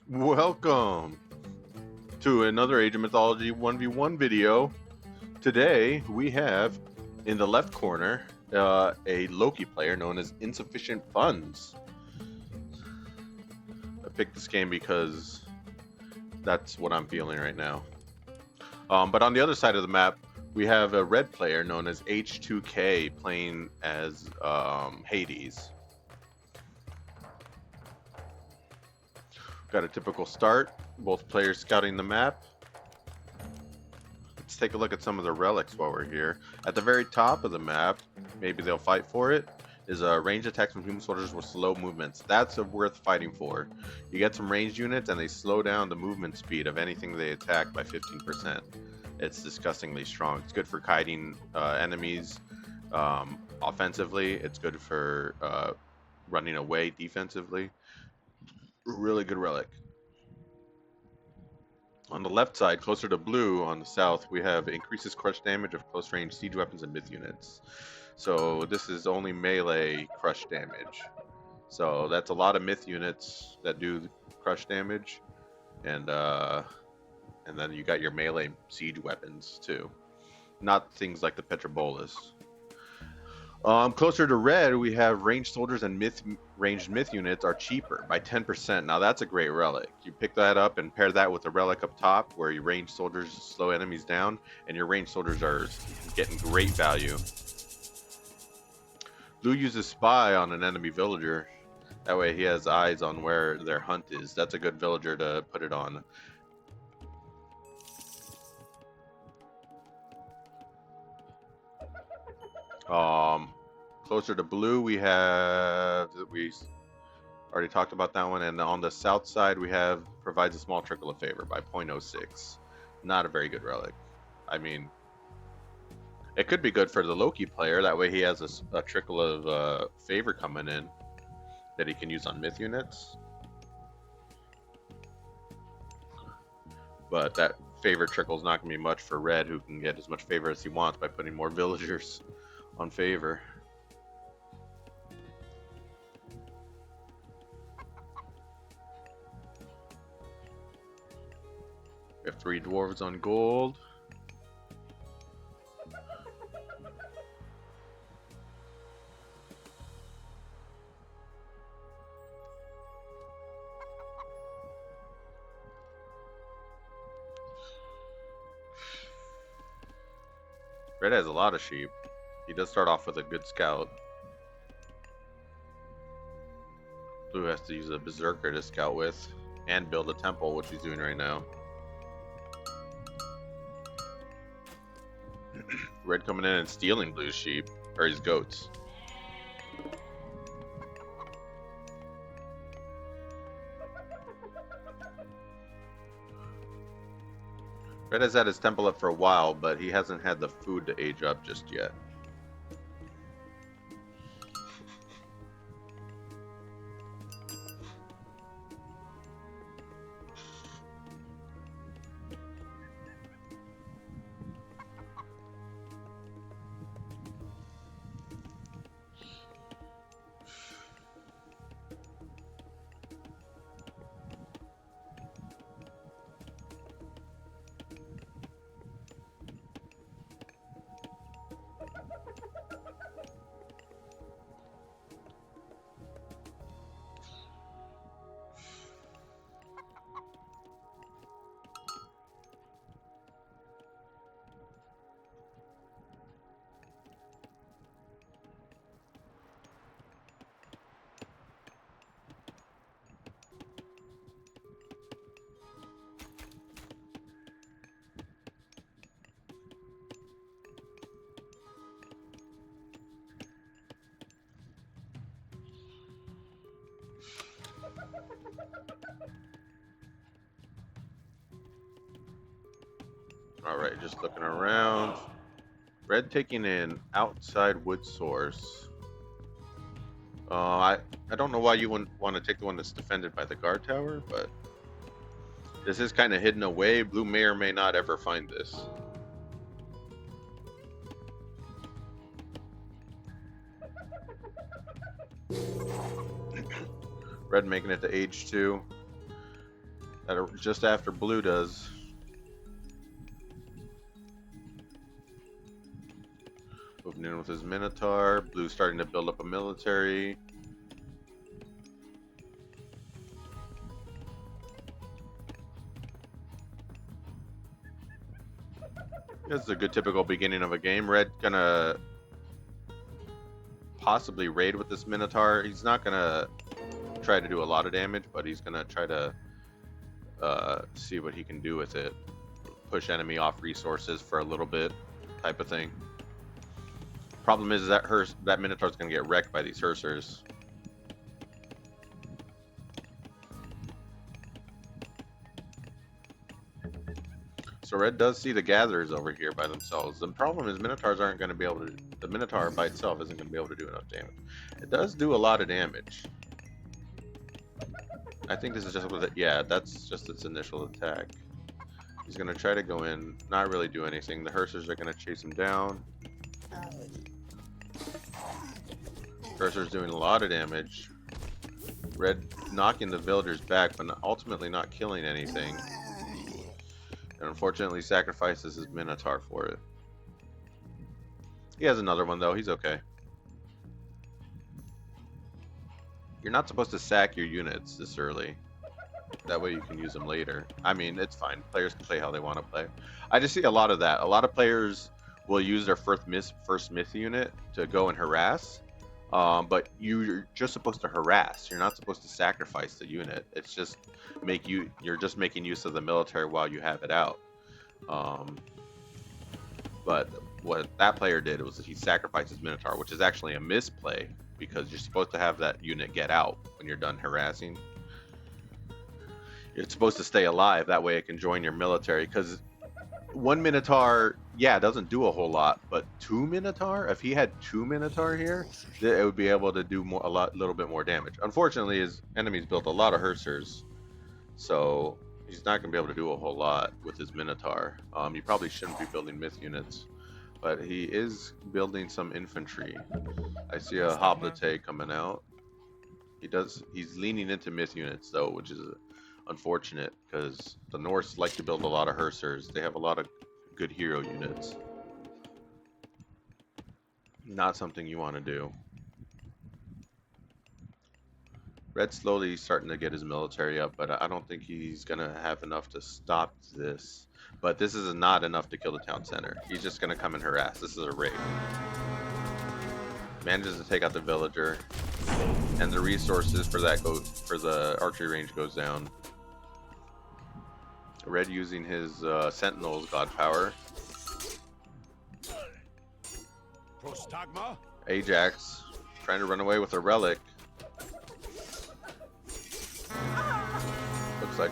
Welcome to another Age of Mythology 1v1 video. Today we have in the left corner a Loki player known as Insufficient Funds. I picked this game because that's what I'm feeling right now. But on the other side of the map, we have a red player known as H2K playing as Hades. Got a typical start, both players scouting the map. Let's take a look at some of the relics while we're here. At the very top of the map, maybe they'll fight for it, is a ranged attacks from human soldiers with slow movements. That's worth fighting for. You get some ranged units and they slow down the movement speed of anything they attack by 15%. It's disgustingly strong. It's good for kiting enemies offensively. It's good for running away defensively. Really good relic. On the left side, closer to blue on the south, we have increases crush damage of close range siege weapons and myth units. So this is only melee crush damage. So that's a lot of myth units that do crush damage, and then you got your melee siege weapons too. Not things like the Petrobolus. Closer to red, we have ranged soldiers and ranged myth units are cheaper by 10%. Now that's a great relic. You pick that up and pair that with a relic up top where your ranged soldiers slow enemies down, and your ranged soldiers are getting great value. Blue uses spy on an enemy villager. That way he has eyes on where their hunt is. That's a good villager to put it on. Closer to blue, we already talked about that one, and on the south side we have provides a small trickle of favor by 0.06. Not a very good relic. I mean, it could be good for the Loki player. That way he has a trickle of favor coming in that he can use on myth units. But that favor trickle is not going to be much for red, who can get as much favor as he wants by putting more villagers on favor. We have 3 dwarves on gold. Red has a lot of sheep. He does start off with a good scout. Blue has to use a berserker to scout with and build a temple, which he's doing right now. Red coming in and stealing blue's sheep, or his goats. Red has had his temple up for a while, but he hasn't had the food to age up just yet. Alright, just looking around. Red taking an outside wood source. I don't know why you wouldn't want to take the one that's defended by the guard tower, but this is kind of hidden away. Blue may or may not ever find this. Red making it to age 2. just after blue does. Moving in with his Minotaur. Blue's starting to build up a military. This is a good typical beginning of a game. Red gonna possibly raid with this Minotaur. He's not gonna try to do a lot of damage, but he's gonna try to see what he can do with it. Push enemy off resources for a little bit, type of thing. Problem is that that Minotaur's gonna get wrecked by these Hersers. So red does see the gatherers over here by themselves. The problem is Minotaurs aren't going to be able to. The Minotaur by itself isn't going to be able to do enough damage. It does do a lot of damage. I think this is just with it. Yeah, that's just its initial attack. He's going to try to go in, not really do anything. The Hersers are going to chase him down. Hersers doing a lot of damage. Red knocking the villagers back, but ultimately not killing anything. And unfortunately sacrifices his Minotaur for it. He has another one though, he's okay. You're not supposed to sack your units this early. That way you can use them later. I mean, it's fine. Players can play how they want to play. I just see a lot of that. A lot of players will use their first myth unit to go and harass. But you're just supposed to harass. You're not supposed to sacrifice the unit. It's just you're just making use of the military while you have it out. But what that player did was he sacrificed his Minotaur, which is actually a misplay because you're supposed to have that unit get out when you're done harassing. You're supposed to stay alive, that way it can join your military, because one Minotaur, yeah, doesn't do a whole lot, but two Minotaur, if he had two Minotaur here, it would be able to do little bit more damage. Unfortunately, his enemies built a lot of Hersers, so he's not going to be able to do a whole lot with his Minotaur. You probably shouldn't be building myth units, but he is building some infantry. I see a hoplite coming out. He's leaning into myth units though, which is unfortunate because the Norse like to build a lot of Hersers. They have a lot of good hero units. Not something you want to do. Red's slowly starting to get his military up, but I don't think he's going to have enough to stop this. But this is not enough to kill the town center. He's just going to come and harass. This is a raid. Manages to take out the villager. And the resources for the archery range goes down. Red using his Sentinel's god power. Ajax trying to run away with a relic. Looks like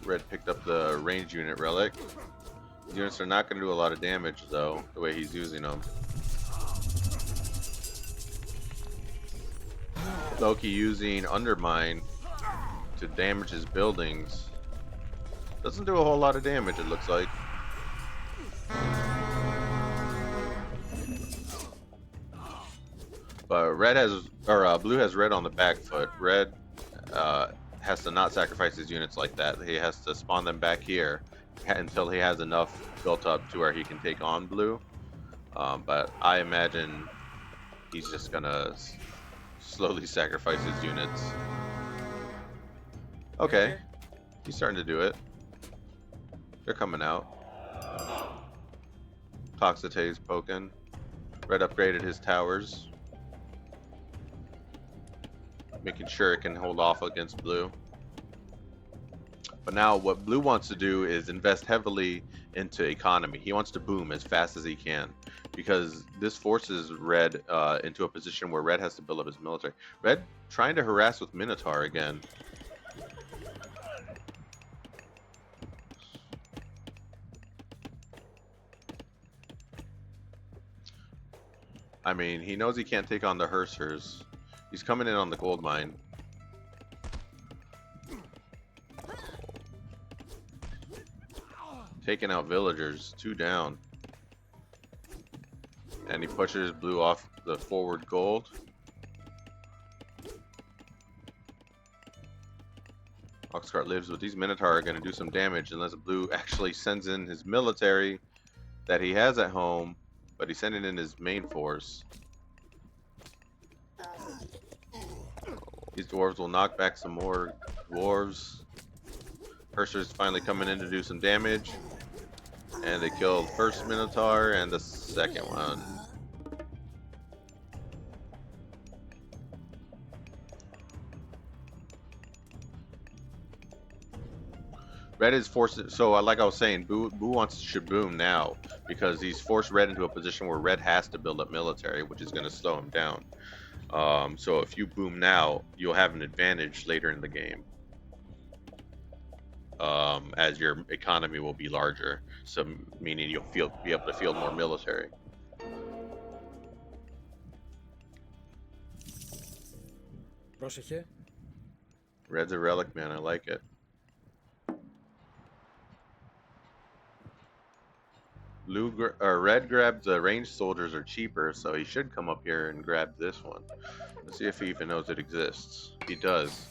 Red picked up the range unit relic. These units are not going to do a lot of damage though, the way he's using them. Loki using Undermine to damage his buildings. Doesn't do a whole lot of damage, it looks like. But blue has red on the back foot. Red has to not sacrifice his units like that. He has to spawn them back here until he has enough built up to where he can take on blue. But I imagine he's just gonna slowly sacrifice his units. Okay, he's starting to do it. They're coming out. Toxitate's poking. Red upgraded his towers, making sure it can hold off against blue. But now what blue wants to do is invest heavily into economy. He wants to boom as fast as he can, because this forces red into a position where red has to build up his military. Red trying to harass with Minotaur again. I mean, he knows he can't take on the Hersers. He's coming in on the gold mine. Taking out villagers, 2 down. And he pushes blue off the forward gold. Oxcart lives, but these Minotaur are going to do some damage unless Blue actually sends in his military that he has at home, but he's sending in his main force. These dwarves will knock back some more dwarves. Purser's finally coming in to do some damage. And they killed first Minotaur and the second one. Red is forced, so like I was saying, Boo wants Shaboom now because he's forced Red into a position where Red has to build up military, which is going to slow him down. So if you boom now, you'll have an advantage later in the game, as your economy will be larger. So meaning you'll be able to field more military. Πρόσεχε. Red's a relic, man. I like it. Red grabbed the ranged soldiers are cheaper, so he should come up here and grab this one. Let's see if he even knows it exists. He does.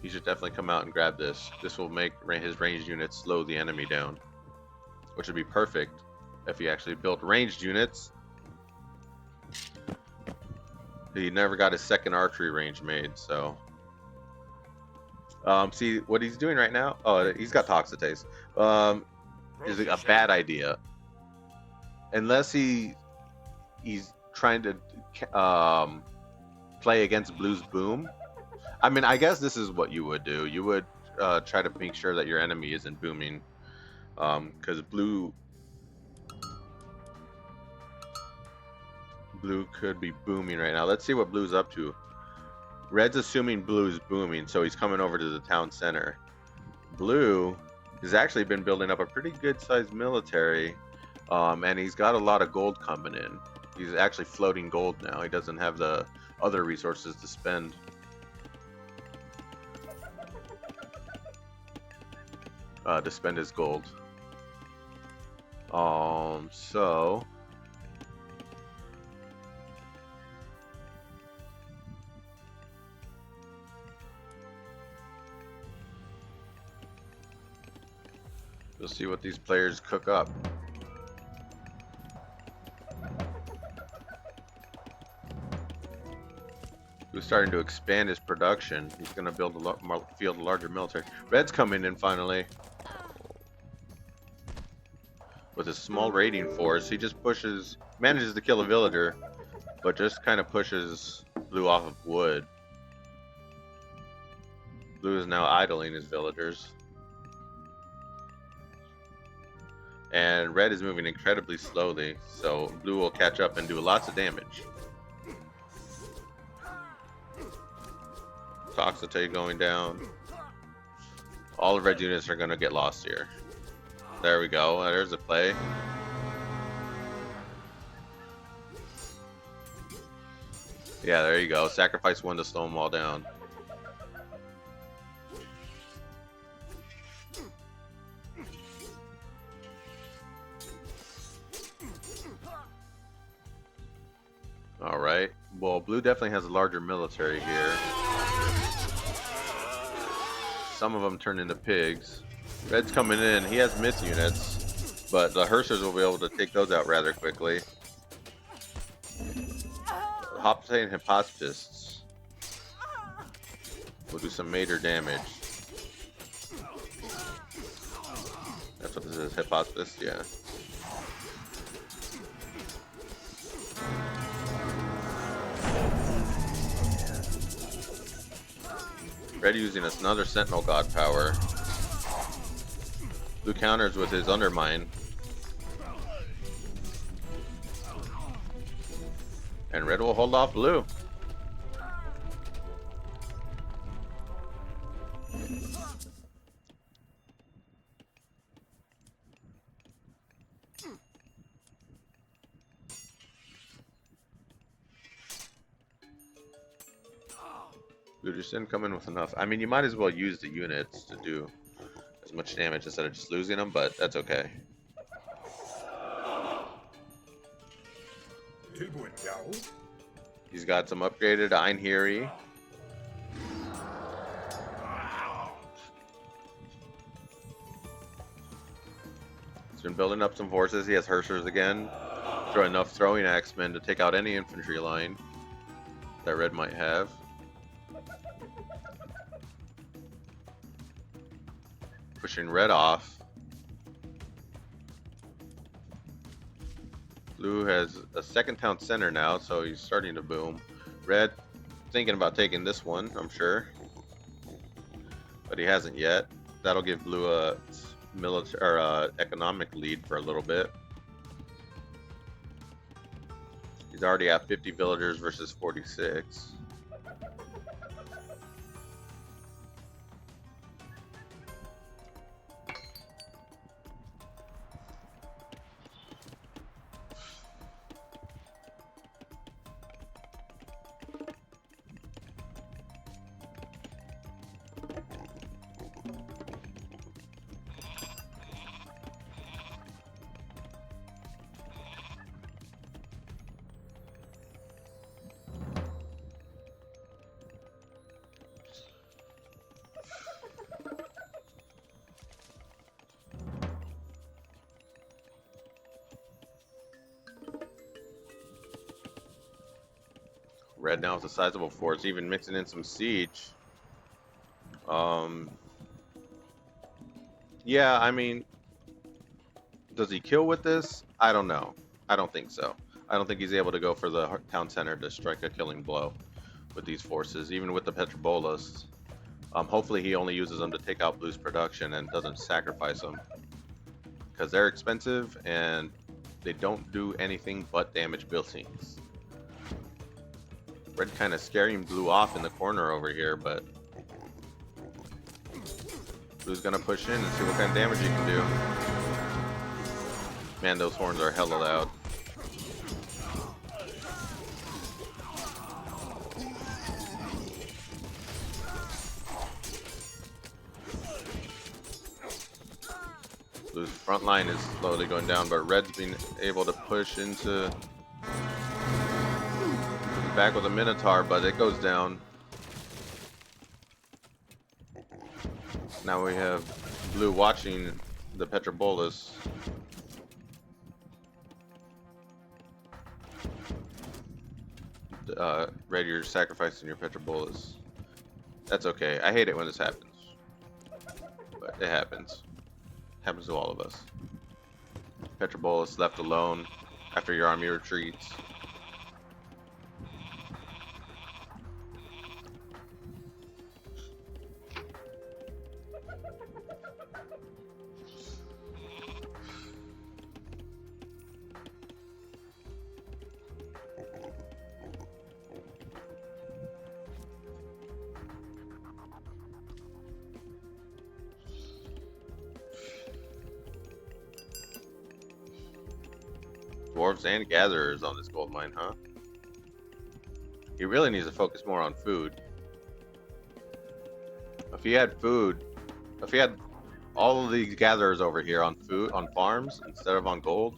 He should definitely come out and grab this. This will make his ranged units slow the enemy down, which would be perfect if he actually built ranged units. He never got his second archery range made, so. See what he's doing right now? Oh, he's got Toxitates. Is a bad idea. Unless he's trying to play against Blue's boom. I mean, I guess this is what you would do. You would try to make sure that your enemy isn't booming, because Blue could be booming right now. Let's see what Blue's up to. Red's assuming Blue's booming, so he's coming over to the town center. Blue has actually been building up a pretty good sized military, and he's got a lot of gold coming in. He's actually floating gold now. He doesn't have the other resources to spend. His gold. So we'll see what these players cook up. He's starting to expand his production. He's going to build a larger military. Red's coming in finally. With his small raiding force, he just manages to kill a villager, but just kind of pushes Blue off of wood. Blue is now idling his villagers. And Red is moving incredibly slowly, so Blue will catch up and do lots of damage. Toxitate going down. All of Red's units are going to get lost here. There we go. There's a play. Yeah, there you go. Sacrifice one to slow them all down. Alright. Well, Blue definitely has a larger military here. Some of them turn into pigs. Red's coming in. He has myth units, but the Hersers will be able to take those out rather quickly. Hopsate and Hippospists will do some major damage. That's what this is, Hippospist, yeah. Red using another Sentinel God power. Blue counters with his Undermine. And Red will hold off Blue. Blue just didn't come in with enough. I mean, you might as well use the units to do as much damage instead of just losing them, but that's okay. He's got some upgraded Einherry. been building up some forces. He has Herschers again. Throw enough throwing axemen to take out any infantry line that red might have. Pushing red off. Blue has a second town center now, so he's starting to boom. Red thinking about taking this one, I'm sure, but he hasn't yet. That'll give blue a military or economic lead for a little bit. He's already at 50 villagers versus 46. Red now is a sizable force, even mixing in some siege. Yeah, I mean, does he kill with this? I don't know. I don't think so. I don't think he's able to go for the town center to strike a killing blow with these forces, even with the Petrobolas. Hopefully he only uses them to take out blue's production and doesn't sacrifice them, because they're expensive and they don't do anything but damage buildings. Red kind of scaring blue off in the corner over here, but blue's gonna push in and see what kind of damage he can do. Man, those horns are hella loud. Blue's front line is slowly going down, but red's being able to push into back with a Minotaur, but it goes down. Now we have blue watching the Petrobolas. Red, you're sacrificing your Petrobolas. That's okay. I hate it when this happens, but it happens. Happens to all of us. Petrobolas left alone after your army retreats. Dwarves and gatherers on this gold mine, huh? He really needs to focus more on food. If he had food, if he had all of these gatherers over here on food, on farms, instead of on gold,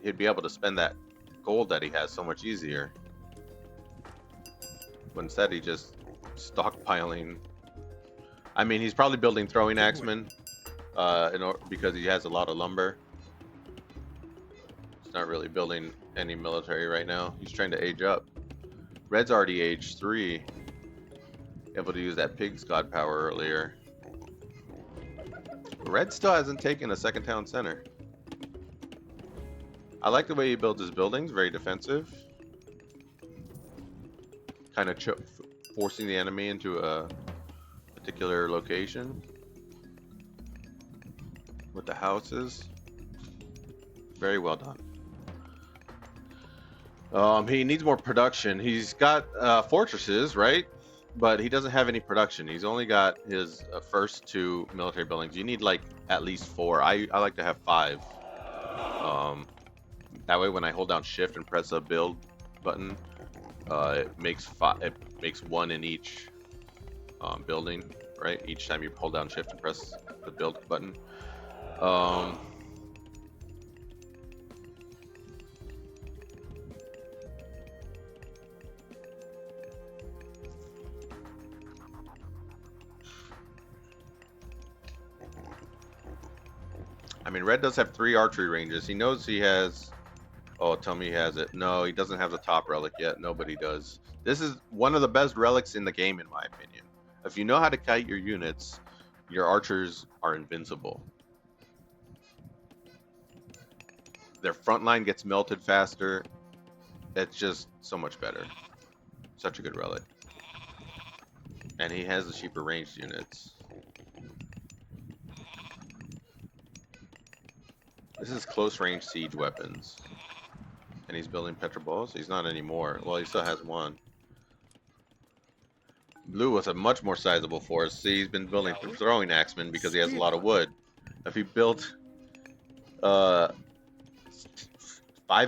he'd be able to spend that gold that he has so much easier. But instead, he just stockpiling. I mean, he's probably building throwing axemen, because he has a lot of lumber. Not really building any military right now. He's trying to age up. Red's already age 3. Able to use that pig's god power earlier. Red still hasn't taken a second town center. I like the way he builds his buildings. Very defensive. Kind of forcing the enemy into a particular location. With the houses. Very well done. He needs more production. He's got fortresses, right? But he doesn't have any production. He's only got his first 2 military buildings. You need like at least 4. I like to have 5. That way, when I hold down Shift and press a build button, it makes 1 in each building, right? Each time you hold down Shift and press the build button. I mean, red does have 3 archery ranges. He knows he has. Oh, tell me he has it. No, he doesn't have the top relic yet. Nobody does. This is one of the best relics in the game, in my opinion. If you know how to kite your units, your archers are invincible. Their front line gets melted faster. It's just so much better. Such a good relic. And he has the cheaper ranged units. This is close range siege weapons. And he's building petroballs? He's not anymore. Well, he still has one. Blue was a much more sizable force. See, he's been building throwing axemen because he has a lot of wood. If he built 5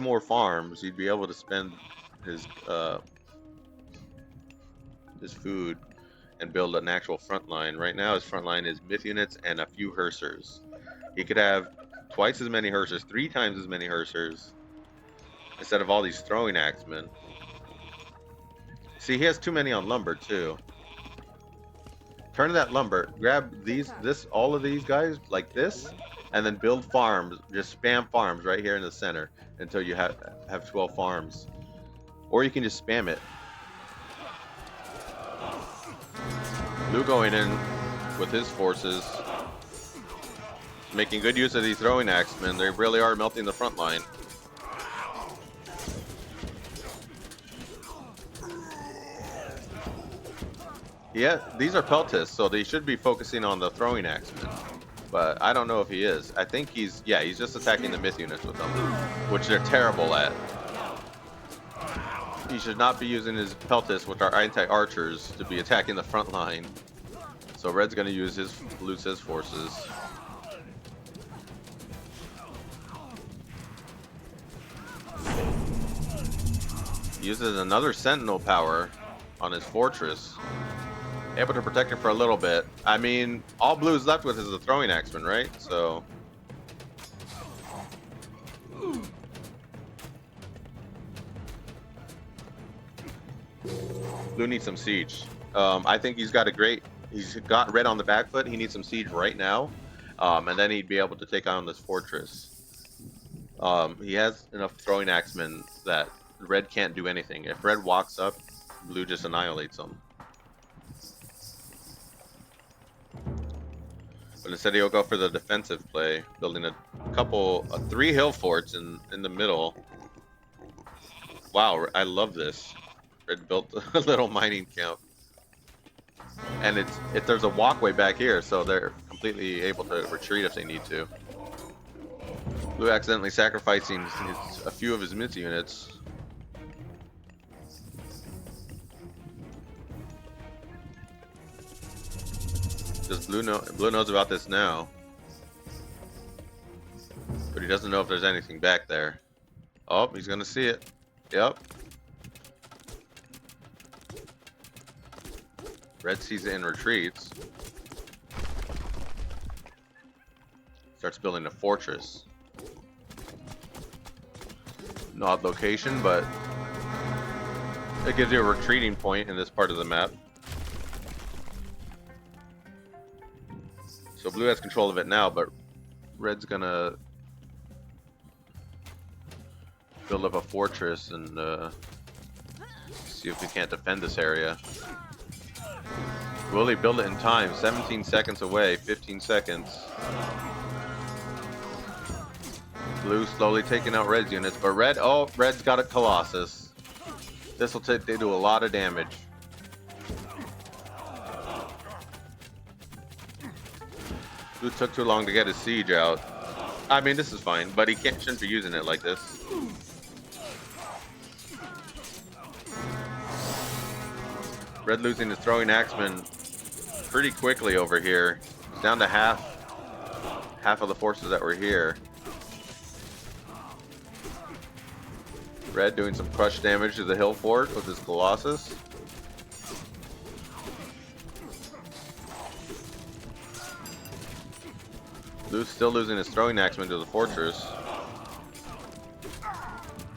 more farms, he'd be able to spend his food and build an actual front line. Right now, his front line is myth units and a few Hersers. He could have twice as many Hersers, 3 times as many Hersers, instead of all these throwing axemen. See, he has too many on lumber too. Turn that lumber, grab all of these guys like this, and then build farms. Just spam farms right here in the center until you have 12 farms. Or you can just spam it. Blue going in with his forces, making good use of these throwing axemen. They really are melting the front line. Yeah, these are peltists, so they should be focusing on the throwing axemen. But I don't know if he is. I think he's just attacking the myth units with them, which they're terrible at. He should not be using his peltists, which are anti-archers, to be attacking the front line. So red's gonna use his forces. He uses another sentinel power on his fortress. Able to protect him for a little bit. I mean, all blue's left with is the throwing axeman, right? So blue needs some siege. I think he's got red on the back foot. He needs some siege right now, and then he'd be able to take on this fortress. He has enough throwing axemen that red can't do anything. If red walks up, blue just annihilates him. But instead he'll go for the defensive play, building 3 hill forts in the middle. Wow, I love this. Red built a little mining camp. And there's a walkway back here, so they're completely able to retreat if they need to. Blue accidentally sacrificing a few of his myth units. Does Blue knows about this now, but he doesn't know if there's anything back there. Oh, he's gonna see it. Yep. Red sees it and retreats. Starts building a fortress. An odd location, but it gives you a retreating point in this part of the map. So blue has control of it now, but red's gonna build up a fortress and see if we can't defend this area. Will he build it in time? 17 seconds away, 15 seconds. Blue slowly taking out red's units, but red's got a Colossus. They do a lot of damage. Blue took too long to get his siege out. I mean, this is fine, but he shouldn't be using it like this. Red losing his throwing axeman pretty quickly over here. Down to half of the forces that were here. Red doing some crush damage to the hill fort with his Colossus. Blue's still losing his throwing axeman to the fortress.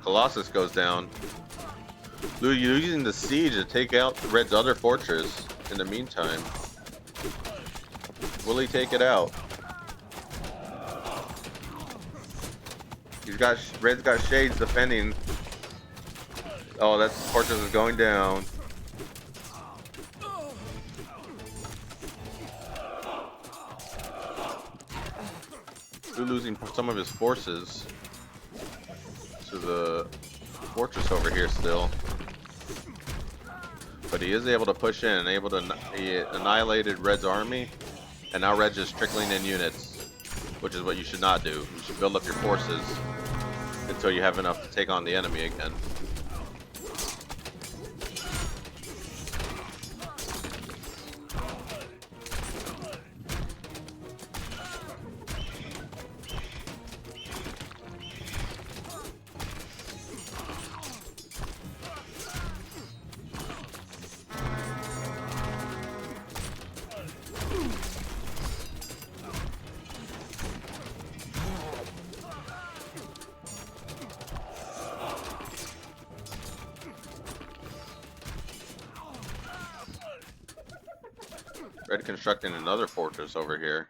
Colossus goes down. Blue using the siege to take out Red's other fortress in the meantime. Will he take it out? Red's got shades defending. Oh, that fortress is going down. Blue losing some of his forces to the fortress over here still. But he is able to push in and he annihilated Red's army. And now Red's just trickling in units, which is what you should not do. You should build up your forces until you have enough to take on the enemy again. Red constructing another fortress over here.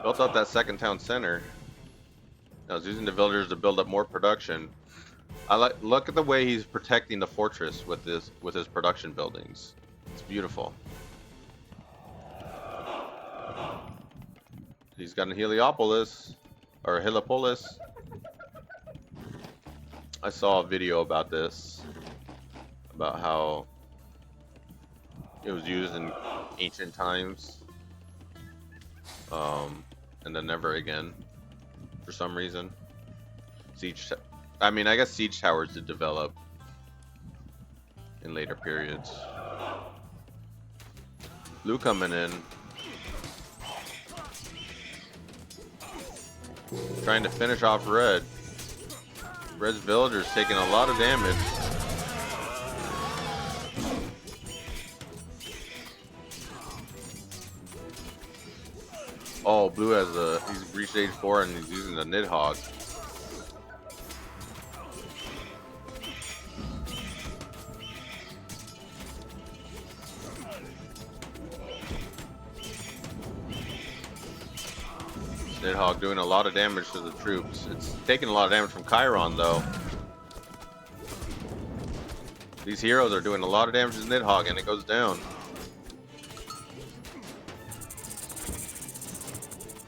Built up that second town center. Now he's using the villagers to build up more production. Look at the way he's protecting the fortress with his production buildings. It's beautiful. He's got a Heliopolis or Heliopolis. I saw a video about this, about how it was used in ancient times, and then never again for some reason. I guess siege towers did develop in later periods. Blue coming in, trying to finish off Red. Red's villagers taking a lot of damage. Oh, Blue he's reached age 4 and he's using the Nidhogg. Nidhogg doing a lot of damage to the troops. It's taking a lot of damage from Chiron though. These heroes are doing a lot of damage to Nidhogg and it goes down.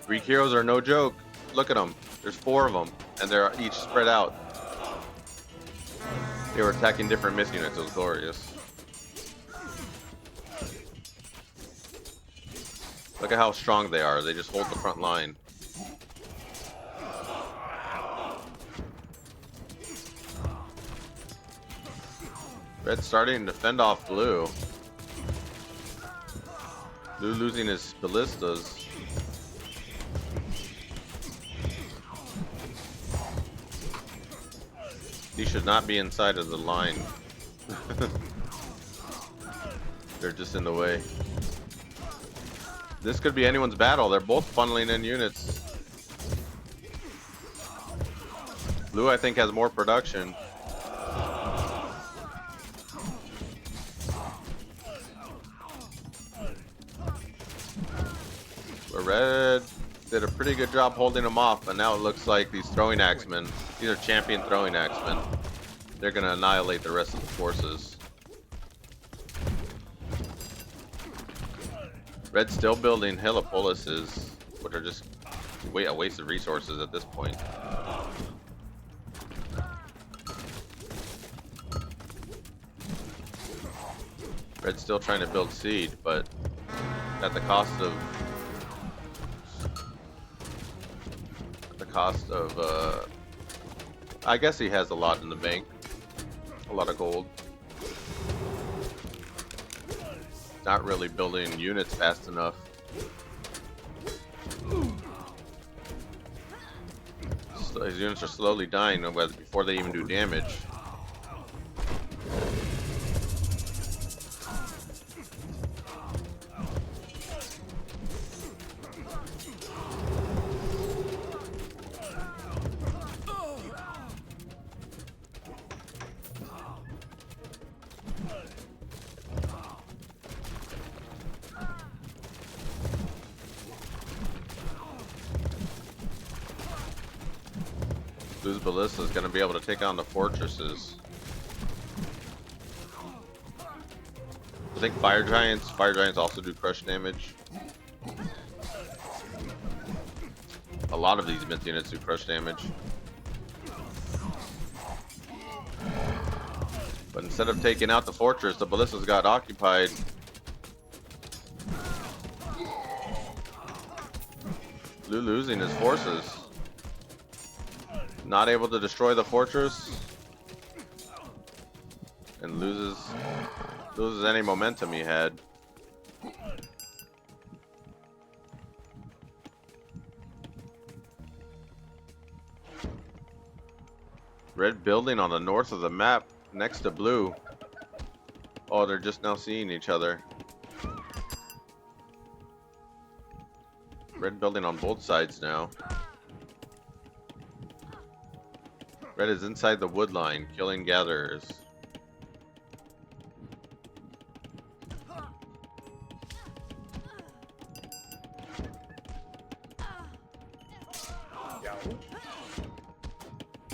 Greek heroes are no joke. Look at them. There's 4 of them, and they're each spread out. They were attacking different myth units. It was glorious. Look at how strong they are. They just hold the front line. Red's starting to fend off Blue. Blue losing his ballistas. He should not be inside of the line. They're just in the way. This could be anyone's battle. They're both funneling in units. Blue, I think, has more production. But Red did a pretty good job holding them off, but now it looks like these throwing axemen, these are champion throwing axemen, they're gonna annihilate the rest of the forces. Red's still building Heliopolises, which are just a waste of resources at this point. Red's still trying to build seed, but at the cost of I guess he has a lot in the bank, a lot of gold. Not really building units fast enough. His units are slowly dying before they even do damage. Blue's ballista is going to be able to take on the fortresses. I think fire giants also do crush damage. A lot of these myth units do crush damage. But instead of taking out the fortress, the ballistas got occupied. Blue losing his forces. Not able to destroy the fortress. And loses any momentum he had. Red building on the north of the map next to blue. Oh, they're just now seeing each other. Red building on both sides now. Red is inside the wood line, killing gatherers.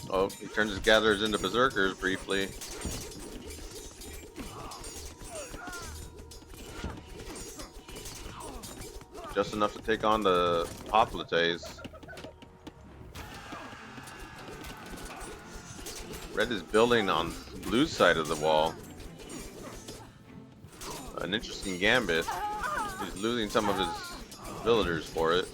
Oh, he turns his gatherers into berserkers briefly. Just enough to take on the hoplites. Red is building on blue's side of the wall. An interesting gambit. He's losing some of his villagers for it.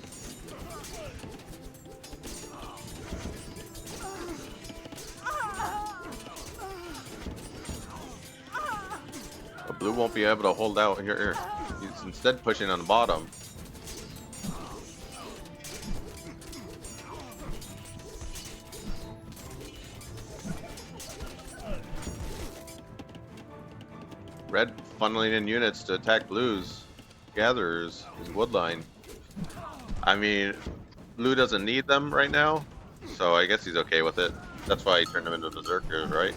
But blue won't be able to hold out here. He's instead pushing on the bottom. Red funneling in units to attack blue's gatherers, his woodline. I mean, blue doesn't need them right now, so I guess he's okay with it. That's why he turned them into berserkers, right?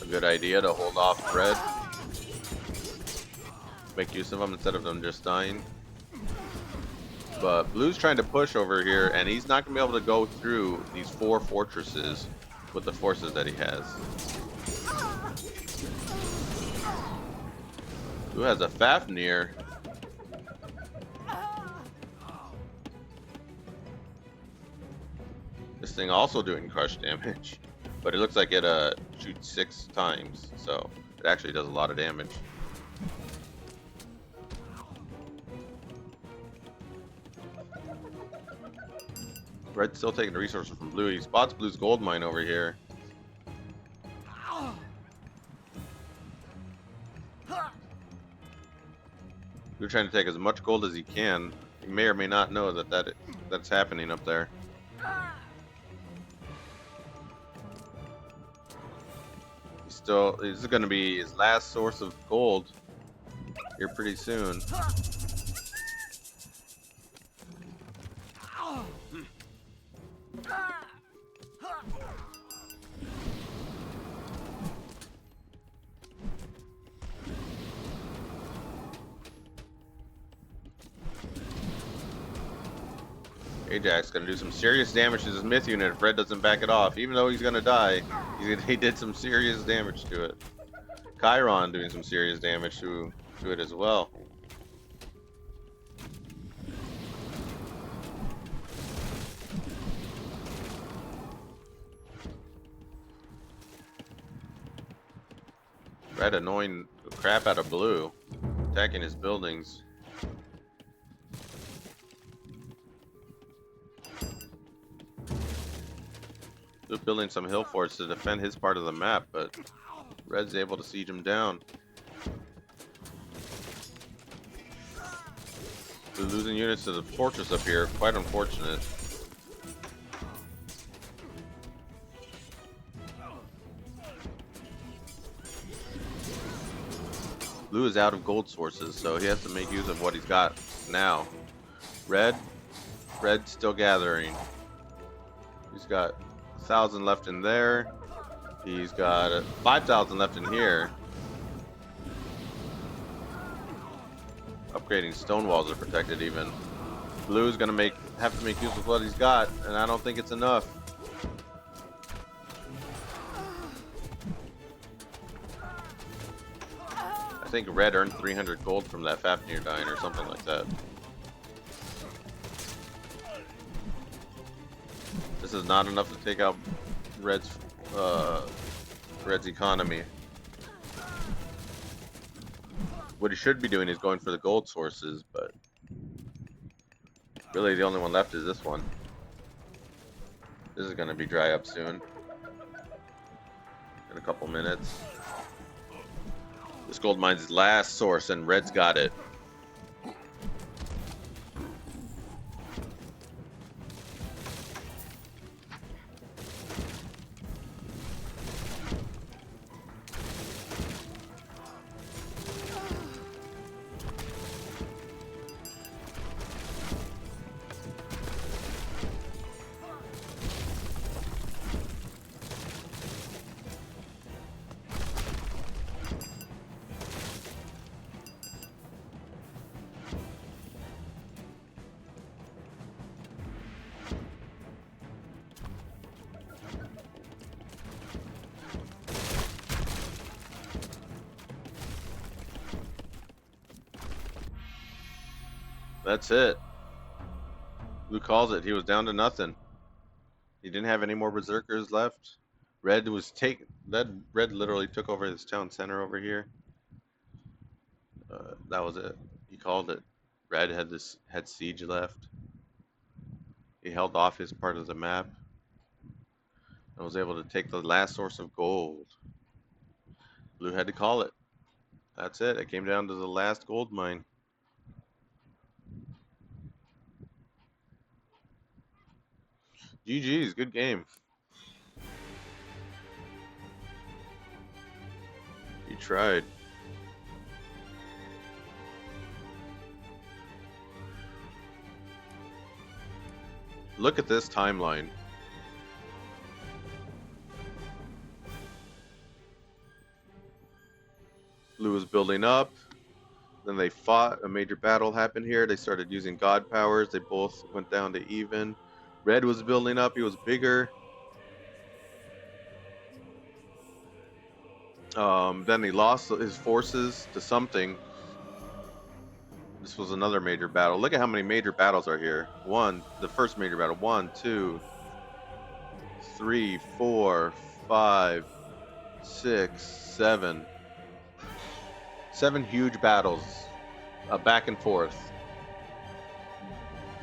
A good idea to hold off red. Make use of them instead of them just dying. But blue's trying to push over here, and he's not going to be able to go through these 4 fortresses with the forces that he has. Blue has a Fafnir. This thing also doing crush damage, but it looks like it shoots 6 times, so it actually does a lot of damage. Red's still taking the resources from blue. He spots blue's gold mine over here. Blue trying to take as much gold as he can. He may or may not know that that's happening up there. This is going to be his last source of gold here pretty soon. Ajax gonna do some serious damage to this myth unit if Red doesn't back it off. Even though he's gonna die, he did some serious damage to it. Chiron doing some serious damage to it as well. Red annoying the crap out of blue, attacking his buildings. Blue building some hill forts to defend his part of the map, but Red's able to siege him down. Blue losing units to the fortress up here, quite unfortunate. Blue is out of gold sources, so he has to make use of what he's got now. Red's still gathering. He's got 1,000 left in there. He's got 5,000 left in here. Upgrading stone walls are protected even. Blue's gonna have to make use of what he's got, and I don't think it's enough. I think red earned 300 gold from that Fafnir dying or something like that. This is not enough to take out red's uh, red's economy. What he should be doing is going for the gold sources, but really the only one left is this one. This is gonna be dry up soon. In a couple minutes. This gold mine's his last source, and red's got it. That's it. Blue calls it. He was down to nothing. He didn't have any more berserkers left. Red literally took over his town center over here. That was it. He called it. Red had siege left. He held off his part of the map and was able to take the last source of gold. Blue had to call it. That's it. It came down to the last gold mine. GG's, good game. You tried. Look at this timeline. Blue was building up. Then they fought. A major battle happened here. They started using god powers. They both went down to even. Red was building up. He was bigger. Then he lost his forces to something. This was another major battle. Look at how many major battles are here. The first major battle. 1, 2, 3, 4, 5, 6, 7. 7 huge battles, back and forth.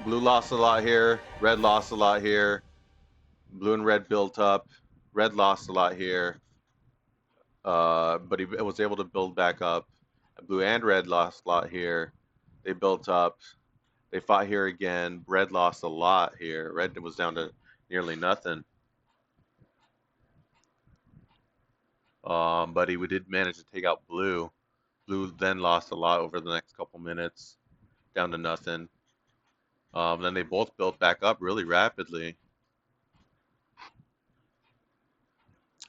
Blue lost a lot here. Red lost a lot here. Blue and red built up. Red lost a lot here. But he was able to build back up. Blue and red lost a lot here. They built up. They fought here again. Red lost a lot here. Red was down to nearly nothing. But he did manage to take out blue. Blue then lost a lot over the next couple minutes, down to nothing. Then they both built back up really rapidly.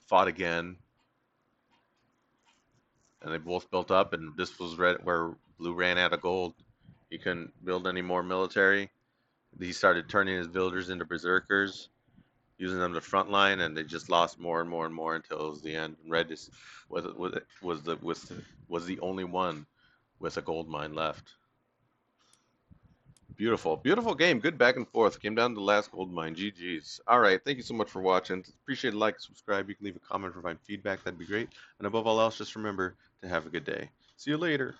Fought again. And they both built up, and this was where blue ran out of gold. He couldn't build any more military. He started turning his villagers into berserkers, using them to front line, and they just lost more and more and more until it was the end. And red was the only one with a gold mine left. Beautiful, beautiful game. Good back and forth. Came down to the last gold mine. GG's. All right. Thank you so much for watching. Appreciate a like, subscribe. You can leave a comment, provide feedback. That'd be great. And above all else, just remember to have a good day. See you later.